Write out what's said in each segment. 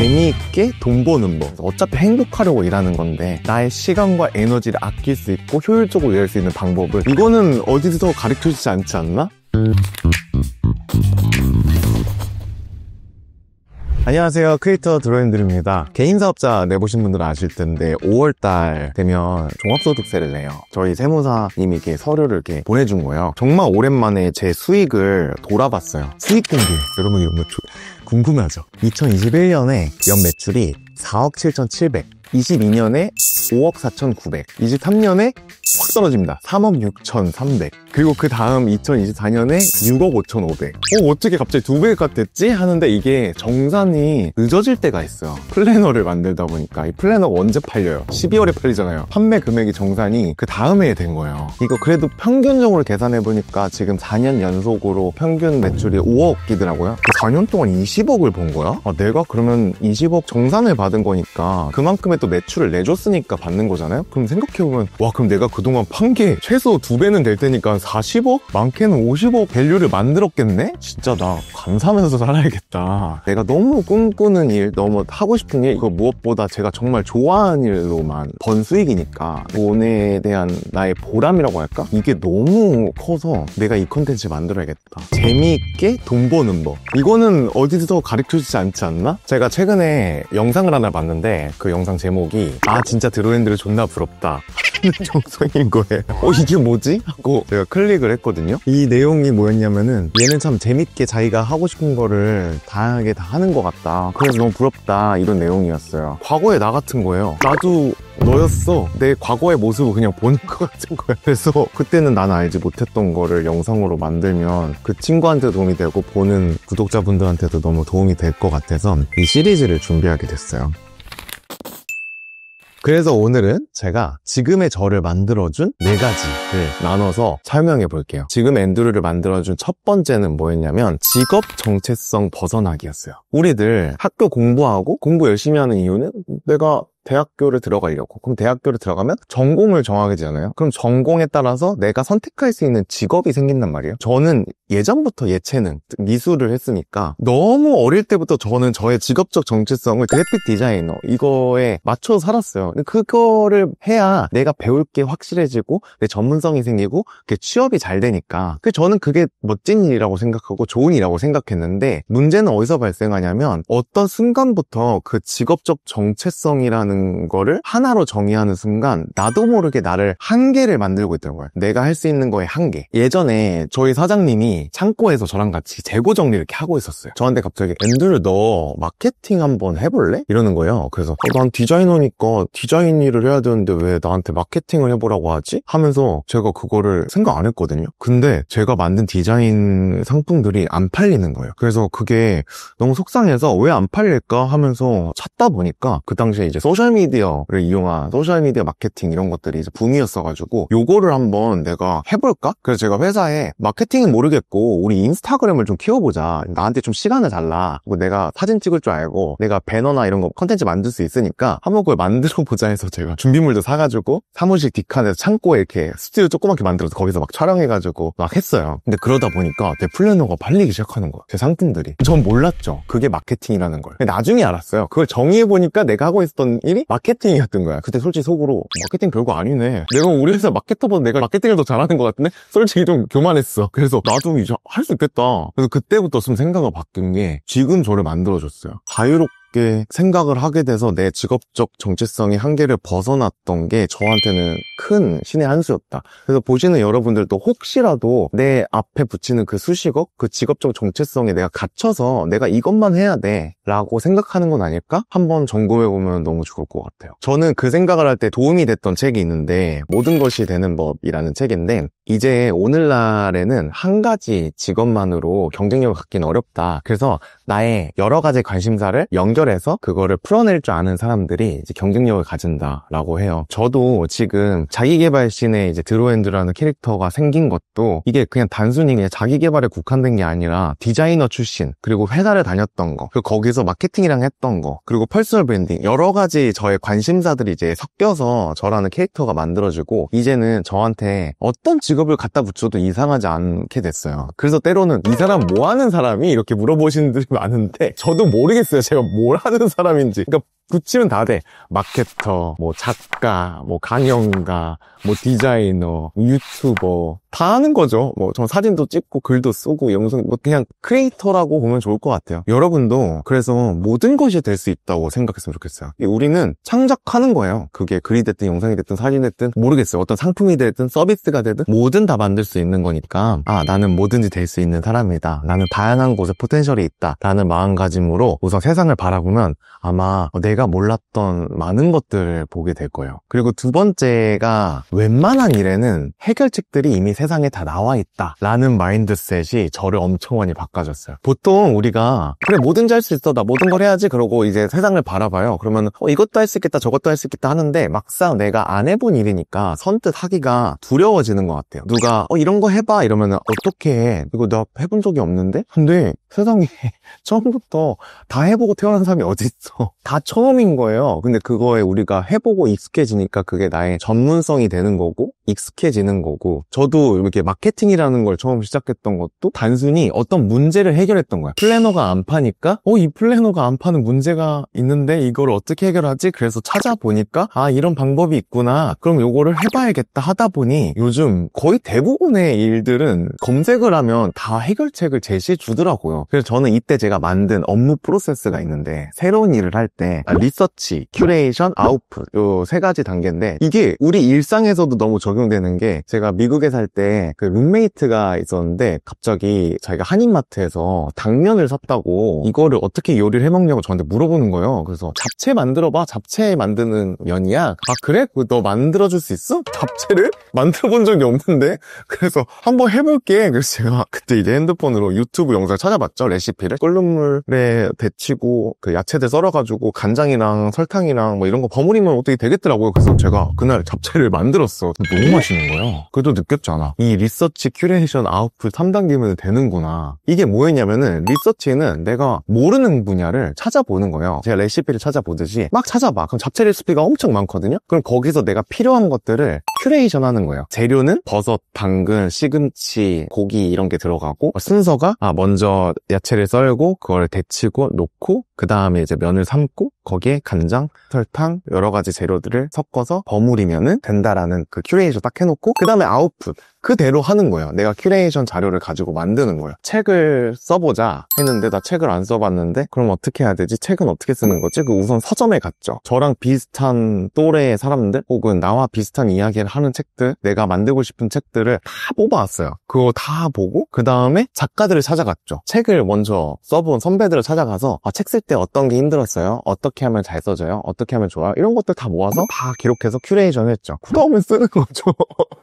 재미있게 돈 버는 법. 어차피 행복하려고 일하는 건데 나의 시간과 에너지를 아낄 수 있고 효율적으로 일할 수 있는 방법을, 이거는 어디서 가르쳐주지 않지 않나? 안녕하세요, 크리에이터 드로잉들입니다. 개인 사업자 내보신 분들은 아실 텐데 5월달 되면 종합소득세를 내요. 저희 세무사님이 이렇게 서류를 이렇게 보내준 거예요. 정말 오랜만에 제 수익을 돌아봤어요. 수익 공개, 여러분이 궁금하죠? 2021년에 연 매출이 4억 7,700, 22년에 5억 4,900, 23년에 확 떨어집니다. 3억 6,300. 그리고 그 다음 2024년에 6억 5,500. 어떻게 갑자기 2배가 됐지? 하는데 이게 정산이 늦어질 때가 있어요. 플래너를 만들다 보니까. 이 플래너가 언제 팔려요? 12월에 팔리잖아요. 판매 금액이 정산이 그 다음에 된 거예요. 이거 그래도 평균적으로 계산해보니까 지금 4년 연속으로 평균 매출이 5억이더라고요. 4년 동안 20억을 번 거야? 내가 그러면 20억 정산을 받은 거니까 그만큼의 또 매출을 내줬으니까 받는 거잖아요? 그럼 생각해보면, 와, 그럼 내가 그동안 판 게 최소 2배는 될 테니까 40억? 많게는 50억 밸류를 만들었겠네? 진짜 나 감사하면서 살아야겠다. 내가 너무 꿈꾸는 일, 너무 하고 싶은 일, 그거 무엇보다 제가 정말 좋아하는 일로만 번 수익이니까 돈에 대한 나의 보람이라고 할까? 이게 너무 커서 내가 이 콘텐츠 만들어야겠다. 재미있게 돈 버는 법. 이거는 어디서 가르쳐주지 않지 않나? 제가 최근에 영상을 하나 봤는데 그 영상 제목이 진짜 드로잉들을 존나 부럽다 하는 정성인 거예요. 이게 뭐지? 하고 제가 클릭을 했거든요. 이 내용이 뭐였냐면은, 얘는 참 재밌게 자기가 하고 싶은 거를 다양하게 다 하는 것 같다, 그래서 너무 부럽다, 이런 내용이었어요. 과거에 나 같은 거예요. 나도 너였어. 내 과거의 모습을 그냥 보는 것 같은 거야. 그래서 그때는 나는 알지 못했던 거를 영상으로 만들면 그 친구한테도 도움이 되고 보는 구독자분들한테도 너무 도움이 될 것 같아서 이 시리즈를 준비하게 됐어요. 그래서 오늘은 제가 지금의 저를 만들어준 4가지를 나눠서 설명해 볼게요. 지금 앤드류를 만들어준 첫 번째는 뭐였냐면 직업 정체성 벗어나기였어요. 우리들 학교 공부하고 공부 열심히 하는 이유는 내가 대학교를 들어가려고. 그럼 대학교를 들어가면 전공을 정하게 되잖아요. 그럼 전공에 따라서 내가 선택할 수 있는 직업이 생긴단 말이에요. 저는 예전부터 예체능, 미술을 했으니까 너무 어릴 때부터 저는 저의 직업적 정체성을 그래픽 디자이너 이거에 맞춰 살았어요. 그거를 해야 내가 배울 게 확실해지고 내 전문성이 생기고 그게 취업이 잘 되니까. 저는 그게 멋진 일이라고 생각하고 좋은 일이라고 생각했는데, 문제는 어디서 발생하냐면 어떤 순간부터 그 직업적 정체성이라는 거를 하나로 정의하는 순간 나도 모르게 나를 한계를 만들고 있던 거예요. 내가 할 수 있는 거에 한계. 예전에 저희 사장님이 창고에서 저랑 같이 재고 정리를 이렇게 하고 있었어요. 저한테 갑자기 앤드류 너 마케팅 한번 해볼래? 이러는 거예요. 그래서 난 디자이너니까 디자인 일을 해야 되는데 왜 나한테 마케팅을 해보라고 하지? 하면서 제가 그거를 생각 안 했거든요. 근데 제가 만든 디자인 상품들이 안 팔리는 거예요. 그래서 그게 너무 속상해서 왜 안 팔릴까 하면서 찾다 보니까 그 당시에 이제 소셜미디어를 이용한 소셜미디어 마케팅 이런 것들이 이제 붐이었어가지고 요거를 한번 내가 해볼까? 그래서 제가 회사에 마케팅은 모르겠고 우리 인스타그램을 좀 키워보자. 나한테 좀 시간을 달라. 내가 사진 찍을 줄 알고 내가 배너나 이런 거 컨텐츠 만들 수 있으니까 한번 그걸 만들어보자 해서 제가 준비물도 사가지고 사무실 뒷칸에서 창고에 이렇게 스튜디오 조그맣게 만들어서 거기서 막 촬영해가지고 막 했어요. 근데 그러다 보니까 내 플래너가 팔리기 시작하는 거야. 제 상품들이. 전 몰랐죠. 그게 마케팅이라는 걸. 나중에 알았어요. 그걸 정의해보니까 내가 하고 있었던 일이 마케팅이었던 거야. 그때 솔직히 속으로 마케팅 별거 아니네. 내가 우리 회사 마케터보다 내가 마케팅을 더 잘하는 것 같은데? 솔직히 좀 교만했어. 그래서 나도 이제 할 수 있겠다. 그래서 그때부터 좀 생각을 바뀐 게 지금 저를 만들어줬어요. 자유롭게 생각을 하게 돼서 내 직업적 정체성의 한계를 벗어났던 게 저한테는 큰 신의 한 수였다. 그래서 보시는 여러분들도 혹시라도 내 앞에 붙이는 그 수식어, 그 직업적 정체성에 내가 갇혀서 내가 이것만 해야 돼 라고 생각하는 건 아닐까? 한번 점검해보면 너무 좋을 것 같아요. 저는 그 생각을 할 때 도움이 됐던 책이 있는데 모든 것이 되는 법이라는 책인데, 이제 오늘날에는 한 가지 직업만으로 경쟁력을 갖기는 어렵다. 그래서 나의 여러 가지 관심사를 연결해서 그거를 풀어낼 줄 아는 사람들이 이제 경쟁력을 가진다라고 해요. 저도 지금 자기계발신에 이제 드로앤드라는 캐릭터가 생긴 것도 이게 그냥 단순히 그냥 자기계발에 국한된 게 아니라 디자이너 출신, 그리고 회사를 다녔던 거, 그리고 거기서 마케팅이랑 했던 거, 그리고 퍼스널 브랜딩, 여러 가지 저의 관심사들이 이제 섞여서 저라는 캐릭터가 만들어지고, 이제는 저한테 어떤 직업을 갖다 붙여도 이상하지 않게 됐어요. 그래서 때로는 이 사람 뭐 하는 사람이? 이렇게 물어보시는 분들이 많은데 저도 모르겠어요. 제가 뭘 하는 사람인지. 그러니까 붙이면 다 돼. 마케터, 뭐 작가, 뭐 강연가, 뭐 디자이너, 유튜버 다 하는 거죠. 뭐 저 사진도 찍고 글도 쓰고 영상 뭐 그냥 크리에이터라고 보면 좋을 것 같아요. 여러분도 그래서 모든 것이 될 수 있다고 생각했으면 좋겠어요. 우리는 창작하는 거예요. 그게 글이 됐든 영상이 됐든 사진이 됐든 모르겠어요. 어떤 상품이 됐든 서비스가 되든 뭐든 다 만들 수 있는 거니까 나는 뭐든지 될 수 있는 사람이다. 나는 다양한 곳에 포텐셜이 있다. 라는 마음가짐으로 우선 세상을 바라보면 아마 내가 몰랐던 많은 것들을 보게 될 거예요. 그리고 두 번째가 웬만한 일에는 해결책들이 이미 세상에 다 나와 있다 라는 마인드셋이 저를 엄청 많이 바꿔줬어요. 보통 우리가 그래 뭐든지 할 수 있어 나 모든 걸 해야지 그러고 이제 세상을 바라봐요. 그러면 이것도 할 수 있겠다 저것도 할 수 있겠다 하는데 막상 내가 안 해본 일이니까 선뜻 하기가 두려워지는 것 같아요. 누가 이런 거 해봐 이러면 어떻게 해? 이거 나 해본 적이 없는데? 근데 세상에 처음부터 다 해보고 태어난 사람이 어디 있어? 다 처음인 거예요. 근데 그거에 우리가 해보고 익숙해지니까 그게 나의 전문성이 되는 거고 익숙해지는 거고 저도 이렇게 마케팅이라는 걸 처음 시작했던 것도 단순히 어떤 문제를 해결했던 거야. 플래너가 안 파니까 이 플래너가 안 파는 문제가 있는데 이걸 어떻게 해결하지? 그래서 찾아보니까 이런 방법이 있구나. 그럼 요거를 해봐야겠다 하다 보니 요즘 거의 대부분의 일들은 검색을 하면 다 해결책을 제시해 주더라고요. 그래서 저는 이때 제가 만든 업무 프로세스가 있는데 새로운 일을 할 때 리서치, 큐레이션, 아웃풋 요 세 가지 단계인데 이게 우리 일상에서도 너무 적용되는 게 제가 미국에 살 때 그 룸메이트가 있었는데 갑자기 자기가 한인마트에서 당면을 샀다고 이거를 어떻게 요리를 해먹냐고 저한테 물어보는 거예요. 그래서 잡채 만들어봐. 잡채 만드는 면이야. 그래? 너 만들어줄 수 있어? 잡채를? 만들어본 적이 없는데? 그래서 한번 해볼게. 그래서 제가 그때 이제 핸드폰으로 유튜브 영상 찾아봤죠. 레시피를. 끓는 물에 데치고 그 야채들 썰어가지고 간장이랑 설탕이랑 뭐 이런 거 버무리면 어떻게 되겠더라고요. 그래서 제가 그날 잡채를 만들었어. 너무 맛있는 거예요. 그래도 느꼈잖아. 이 리서치, 큐레이션, 아웃풋 3단계면 되는구나. 이게 뭐였냐면은 리서치는 내가 모르는 분야를 찾아보는 거예요. 제가 레시피를 찾아보듯이 막 찾아봐. 그럼 잡채 레시피가 엄청 많거든요. 그럼 거기서 내가 필요한 것들을 큐레이션 하는 거예요. 재료는 버섯, 당근, 시금치, 고기 이런 게 들어가고 순서가 먼저 야채를 썰고 그걸 데치고 놓고 그 다음에 이제 면을 삶고 거기에 간장, 설탕 여러 가지 재료들을 섞어서 버무리면은 된다라는 그 큐레이션 딱 해놓고 그 다음에 아웃풋 그대로 하는 거예요. 내가 큐레이션 자료를 가지고 만드는 거예요. 책을 써보자 했는데 나 책을 안 써봤는데 그럼 어떻게 해야 되지? 책은 어떻게 쓰는 거지? 그 우선 서점에 갔죠. 저랑 비슷한 또래의 사람들 혹은 나와 비슷한 이야기를 하는 책들 내가 만들고 싶은 책들을 다 뽑아왔어요. 그거 다 보고 그 다음에 작가들을 찾아갔죠. 책을 먼저 써본 선배들을 찾아가서 책 쓸 때 어떤 게 힘들었어요? 어떻게 하면 잘 써져요? 어떻게 하면 좋아요? 이런 것들 다 모아서 다 기록해서 큐레이션 했죠. 그 다음에 쓰는 거죠.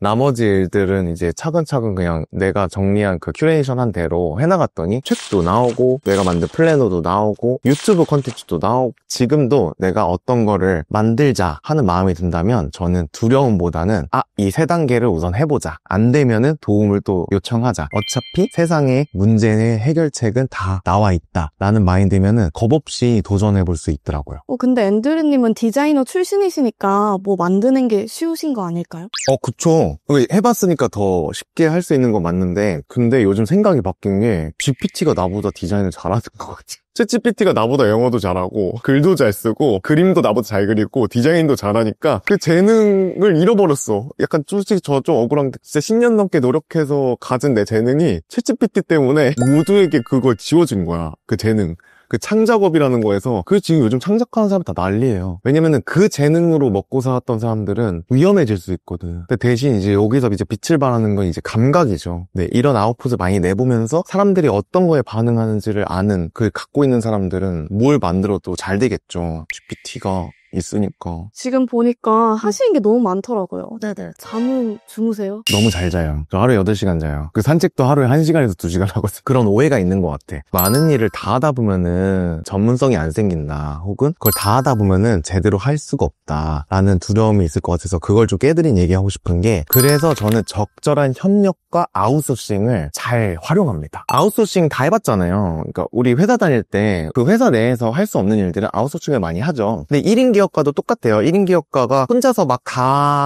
나머지 일들은 이제 차근차근 그냥 내가 정리한 그 큐레이션 한 대로 해나갔더니 책도 나오고 내가 만든 플래너도 나오고 유튜브 콘텐츠도 나오고 지금도 내가 어떤 거를 만들자 하는 마음이 든다면 저는 두려움보다는 이 세 단계를 우선 해보자. 안 되면은 도움을 또 요청하자. 어차피 세상에 문제의 해결책은 다 나와 있다 라는 마인드면은 겁없이 도전해볼 수 있더라고요. 근데 앤드류님은 디자이너 출신이시니까 뭐 만드는 게 쉬우신 거 아닐까요? 그쵸. 해봤으니까 더 쉽게 할 수 있는 건 맞는데 근데 요즘 생각이 바뀐 게 GPT가 나보다 디자인을 잘하는 것 같아요. 챗GPT가 나보다 영어도 잘하고 글도 잘 쓰고 그림도 나보다 잘 그리고 디자인도 잘하니까 그 재능을 잃어버렸어. 약간 솔직히 저 좀 억울한 게 진짜 10년 넘게 노력해서 가진 내 재능이 챗GPT 때문에 모두에게 그걸 지워진 거야. 그 재능. 그 창작업이라는 거에서 그 지금 요즘 창작하는 사람 다 난리예요. 왜냐면은 그 재능으로 먹고 살았던 사람들은 위험해질 수 있거든. 근데 대신 이제 여기서 이제 빛을 발하는 건 이제 감각이죠. 네, 이런 아웃풋을 많이 내보면서 사람들이 어떤 거에 반응하는지를 아는 그 갖고 있는 사람들은 뭘 만들어도 잘 되겠죠. GPT가 있으니까. 지금 보니까 하시는 게 너무 많더라고요. 네네. 잠은 주무세요? 너무 잘 자요. 저 하루에 8시간 자요. 그 산책도 하루에 1시간에서 2시간 하거든요. 그런 오해가 있는 것 같아. 많은 일을 다 하다 보면은 전문성이 안 생긴다. 혹은 그걸 다 하다 보면은 제대로 할 수가 없다. 라는 두려움이 있을 것 같아서 그걸 좀 깨드린 얘기하고 싶은 게 그래서 저는 적절한 협력과 아웃소싱을 잘 활용합니다. 아웃소싱 다 해봤잖아요. 그러니까 우리 회사 다닐 때 그 회사 내에서 할 수 없는 일들은 아웃소싱을 많이 하죠. 근데 1인 기업가도 똑같아요. 1인 기업가가 혼자서 막 다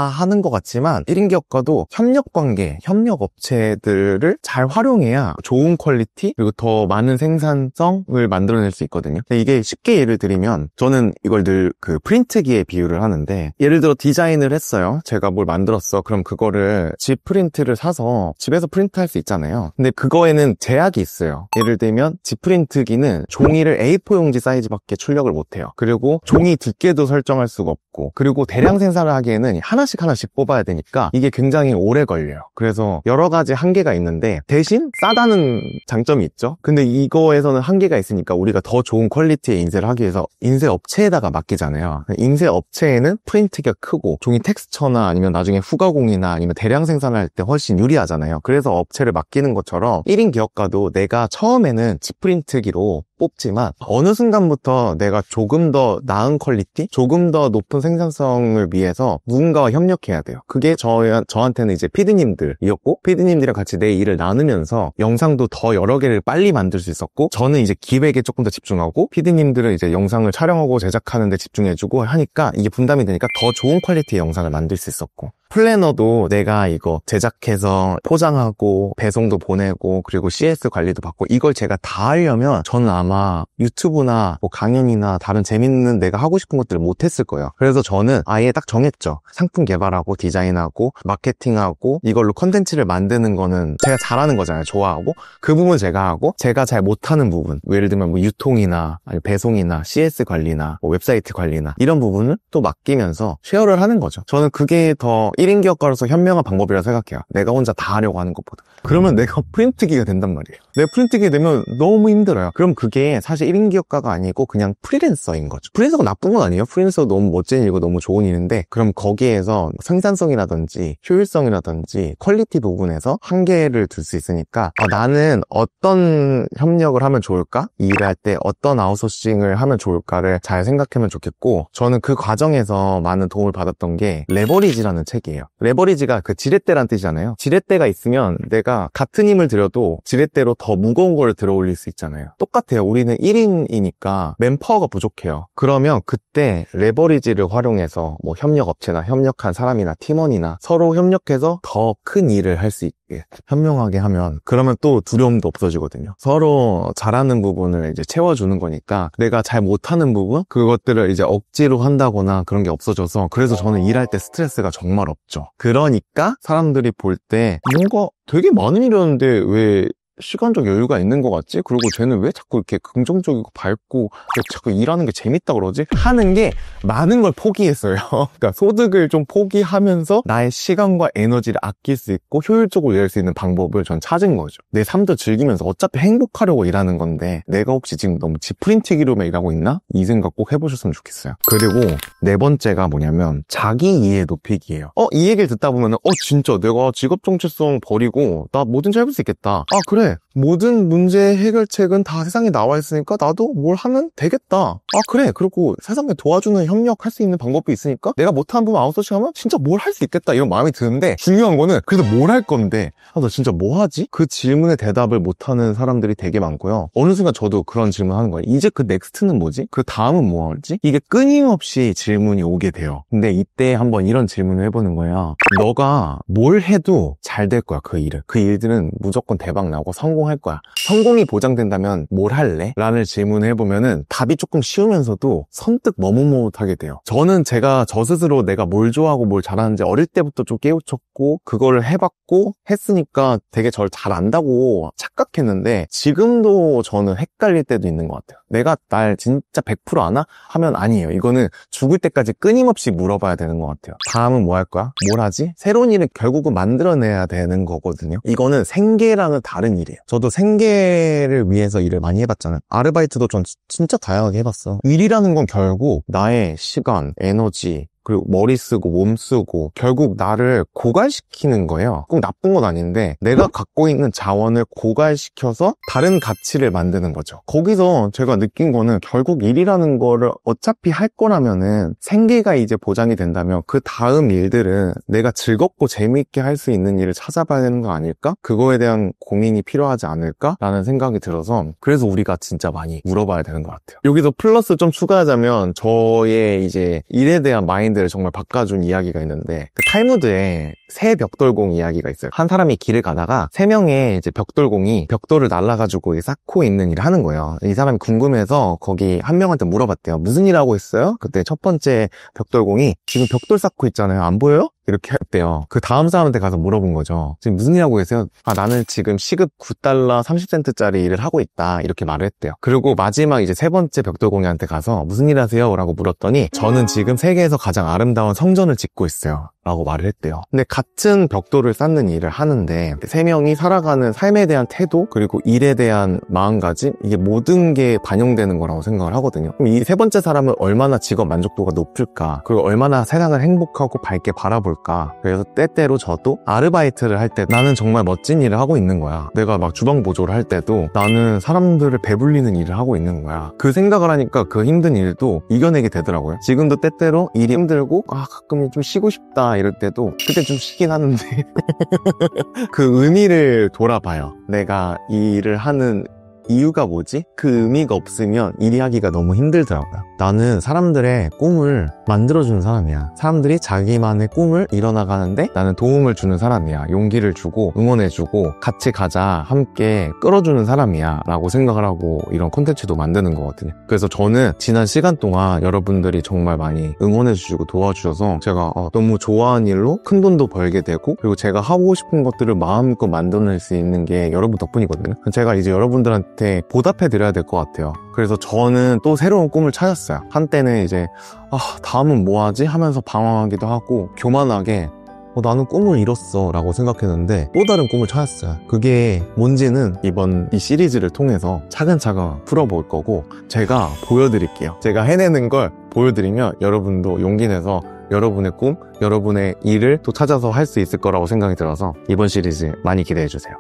하는 것 같지만 1인 기업가도 협력 관계, 협력 업체들을 잘 활용해야 좋은 퀄리티 그리고 더 많은 생산성을 만들어낼 수 있거든요. 근데 이게 쉽게 예를 들면 저는 이걸 늘 그 프린트기에 비유를 하는데 예를 들어 디자인을 했어요. 제가 뭘 만들었어. 그럼 그거를 집 프린트를 사서 집에서 프린트할 수 있잖아요. 근데 그거에는 제약이 있어요. 예를 들면 집 프린트기는 종이를 A4 용지 사이즈밖에 출력을 못해요. 그리고 종이 두께도 설정할 수가 없고 그리고 대량 생산을 하기에는 하나씩 뽑아야 되니까 이게 굉장히 오래 걸려요. 그래서 여러 가지 한계가 있는데 대신 싸다는 장점이 있죠. 근데 이거에서는 한계가 있으니까 우리가 더 좋은 퀄리티의 인쇄를 하기 위해서 인쇄 업체에다가 맡기잖아요. 인쇄 업체에는 프린트가 크고 종이 텍스처나 아니면 나중에 후가공이나 아니면 대량 생산할 때 훨씬 유리하잖아요. 그래서 업체를 맡기는 것처럼 1인 기업가도 내가 처음에는 집 프린트기로 뽑지만 어느 순간부터 내가 조금 더 나은 퀄리티, 조금 더 높은 생산성을 위해서 누군가와 협력해야 돼요. 그게 저한테는 이제 피디님들이었고 피디님들이랑 같이 내 일을 나누면서 영상도 더 여러 개를 빨리 만들 수 있었고 저는 이제 기획에 조금 더 집중하고 피디님들은 이제 영상을 촬영하고 제작하는 데 집중해주고 하니까 이게 분담이 되니까 더 좋은 퀄리티의 영상을 만들 수 있었고 플래너도 내가 이거 제작해서 포장하고 배송도 보내고 그리고 CS 관리도 받고 이걸 제가 다 하려면 저는 아마 유튜브나 뭐 강연이나 다른 재밌는 내가 하고 싶은 것들을 못했을 거예요. 그래서 저는 아예 딱 정했죠. 상품 개발하고 디자인하고 마케팅하고 이걸로 컨텐츠를 만드는 거는 제가 잘하는 거잖아요. 좋아하고 그 부분 제가 하고 제가 잘 못하는 부분 예를 들면 뭐 유통이나 아니 배송이나 CS 관리나 뭐 웹사이트 관리나 이런 부분을 또 맡기면서 쉐어를 하는 거죠. 저는 그게 더 1인 기업가로서 현명한 방법이라 생각해요. 내가 혼자 다 하려고 하는 것보다. 그러면 내가 프린트기가 된단 말이에요. 내가 프린트기가 되면 너무 힘들어요. 그럼 그게 사실 1인 기업가가 아니고 그냥 프리랜서인 거죠. 프리랜서가 나쁜 건 아니에요. 프리랜서 너무 멋진 일이고 너무 좋은 일인데 그럼 거기에서 생산성이라든지 효율성이라든지 퀄리티 부분에서 한계를 둘 수 있으니까 나는 어떤 협력을 하면 좋을까? 일을 할 때 어떤 아웃소싱을 하면 좋을까를 잘 생각하면 좋겠고 저는 그 과정에서 많은 도움을 받았던 게 레버리지라는 책이에요. 레버리지가 그 지렛대란 뜻이잖아요. 지렛대가 있으면 내가 같은 힘을 들여도 지렛대로 더 무거운 걸 들어 올릴 수 있잖아요. 똑같아요. 우리는 1인이니까 맨파워가 부족해요. 그러면 그때 레버리지를 활용해서 뭐 협력업체나 협력한 사람이나 팀원이나 서로 협력해서 더 큰 일을 할 수 있게 현명하게 하면 그러면 또 두려움도 없어지거든요. 서로 잘하는 부분을 이제 채워주는 거니까 내가 잘 못하는 부분 그것들을 이제 억지로 한다거나 그런 게 없어져서 그래서 저는 일할 때 스트레스가 정말 없죠. 그러니까 사람들이 볼 때 뭔가 되게 많은 일이었는데 왜 시간적 여유가 있는 것 같지? 그리고 쟤는 왜 자꾸 이렇게 긍정적이고 밝고 왜 자꾸 일하는 게 재밌다 그러지? 하는 게 많은 걸 포기했어요. 그러니까 소득을 좀 포기하면서 나의 시간과 에너지를 아낄 수 있고 효율적으로 일할 수 있는 방법을 전 찾은 거죠. 내 삶도 즐기면서 어차피 행복하려고 일하는 건데 내가 혹시 지금 너무 집 프린트기로만 일하고 있나? 이 생각 꼭 해보셨으면 좋겠어요. 그리고 네 번째가 뭐냐면 자기 이해 높이기예요. 이 얘기를 듣다 보면은 진짜 내가 직업 정체성 버리고 나 뭐든지 해볼 수 있겠다. 그래. 모든 문제 해결책은 다 세상에 나와 있으니까 나도 뭘 하면 되겠다. 그래. 그리고 세상에 도와주는 협력할 수 있는 방법이 있으니까 내가 못하는 부분 아웃소싱하면 진짜 뭘 할 수 있겠다 이런 마음이 드는데 중요한 거는 그래서 뭘 할 건데 나 진짜 뭐 하지? 그 질문에 대답을 못하는 사람들이 되게 많고요. 어느 순간 저도 그런 질문 하는 거예요. 이제 그 넥스트는 뭐지? 그 다음은 뭐 할지? 이게 끊임없이 질문이 오게 돼요. 근데 이때 한번 이런 질문을 해보는 거예요. 너가 뭘 해도 잘 될 거야 그 일을. 그 일들은 무조건 대박 나고 성공할 거야. 성공이 보장된다면 뭘 할래? 라는 질문을 해보면은 답이 조금 쉬우면서도 선뜻 머뭇머뭇하게 돼요. 저는 제가 저 스스로 내가 뭘 좋아하고 뭘 잘하는지 어릴 때부터 좀 깨우쳤고 그거를 해봤고 했으니까 되게 저를 잘 안다고 착각했는데 지금도 저는 헷갈릴 때도 있는 것 같아요. 내가 날 진짜 100% 아나? 하면 아니에요. 이거는 죽을 때까지 끊임없이 물어봐야 되는 것 같아요. 다음은 뭐 할 거야? 뭘 하지? 새로운 일을 결국은 만들어내야 되는 거거든요. 이거는 생계랑은 다른 일이에요. 저도 생계를 위해서 일을 많이 해봤잖아요. 아르바이트도 전 진짜 다양하게 해봤어. 일이라는 건 결국 나의 시간, 에너지, 그리고 머리 쓰고 몸 쓰고 결국 나를 고갈시키는 거예요. 꼭 나쁜 건 아닌데 내가 갖고 있는 자원을 고갈시켜서 다른 가치를 만드는 거죠. 거기서 제가 느낀 거는 결국 일이라는 거를 어차피 할 거라면은 생계가 이제 보장이 된다면 그 다음 일들은 내가 즐겁고 재미있게 할 수 있는 일을 찾아봐야 되는 거 아닐까? 그거에 대한 고민이 필요하지 않을까라는 생각이 들어서 그래서 우리가 진짜 많이 물어봐야 되는 것 같아요. 여기서 플러스 좀 추가하자면 저의 이제 일에 대한 마인드를 정말 바꿔준 이야기가 있는데 그 탈무드에 새 벽돌공 이야기가 있어요. 한 사람이 길을 가다가 세 명의 이제 벽돌공이 벽돌을 날라가지고 쌓고 있는 일을 하는 거예요. 이 사람이 궁금해서 거기 한 명한테 물어봤대요. 무슨 일 하고 있어요? 그때 첫 번째 벽돌공이 지금 벽돌 쌓고 있잖아요. 안 보여요? 이렇게 했대요. 그 다음 사람한테 가서 물어본 거죠. 지금 무슨 일 하고 계세요? 나는 지금 시급 9달러 30센트짜리 일을 하고 있다. 이렇게 말을 했대요. 그리고 마지막 이제 세 번째 벽돌공이한테 가서 무슨 일 하세요? 라고 물었더니 저는 지금 세계에서 가장 아름다운 성전을 짓고 있어요. 라고 말을 했대요. 근데 같은 벽돌을 쌓는 일을 하는데 세 명이 살아가는 삶에 대한 태도 그리고 일에 대한 마음가짐 이게 모든 게 반영되는 거라고 생각을 하거든요. 그럼 이 세 번째 사람은 얼마나 직업 만족도가 높을까? 그리고 얼마나 세상을 행복하고 밝게 바라볼까? 그래서 때때로 저도 아르바이트를 할 때 나는 정말 멋진 일을 하고 있는 거야. 내가 막 주방 보조를 할 때도 나는 사람들을 배불리는 일을 하고 있는 거야. 그 생각을 하니까 그 힘든 일도 이겨내게 되더라고요. 지금도 때때로 일이 힘들고 가끔 좀 쉬고 싶다 이럴 때도 그때 좀 쉬긴 하는데 그 의미를 돌아봐요. 내가 이 일을 하는 이유가 뭐지? 그 의미가 없으면 일이 하기가 너무 힘들더라고요. 나는 사람들의 꿈을 만들어주는 사람이야. 사람들이 자기만의 꿈을 이뤄나가는데 나는 도움을 주는 사람이야. 용기를 주고 응원해주고 같이 가자 함께 끌어주는 사람이야 라고 생각을 하고 이런 콘텐츠도 만드는 거거든요. 그래서 저는 지난 시간 동안 여러분들이 정말 많이 응원해주시고 도와주셔서 제가 너무 좋아하는 일로 큰 돈도 벌게 되고 그리고 제가 하고 싶은 것들을 마음껏 만들어낼 수 있는 게 여러분 덕분이거든요. 제가 이제 여러분들한테 보답해드려야 될 것 같아요. 그래서 저는 또 새로운 꿈을 찾았어요. 한때는 이제 다음은 뭐 하지? 하면서 방황하기도 하고 교만하게 나는 꿈을 이뤘어 라고 생각했는데 또 다른 꿈을 찾았어요. 그게 뭔지는 이번 이 시리즈를 통해서 차근차근 풀어볼 거고 제가 보여드릴게요. 제가 해내는 걸 보여드리면 여러분도 용기 내서 여러분의 꿈, 여러분의 일을 또 찾아서 할 수 있을 거라고 생각이 들어서 이번 시리즈 많이 기대해주세요.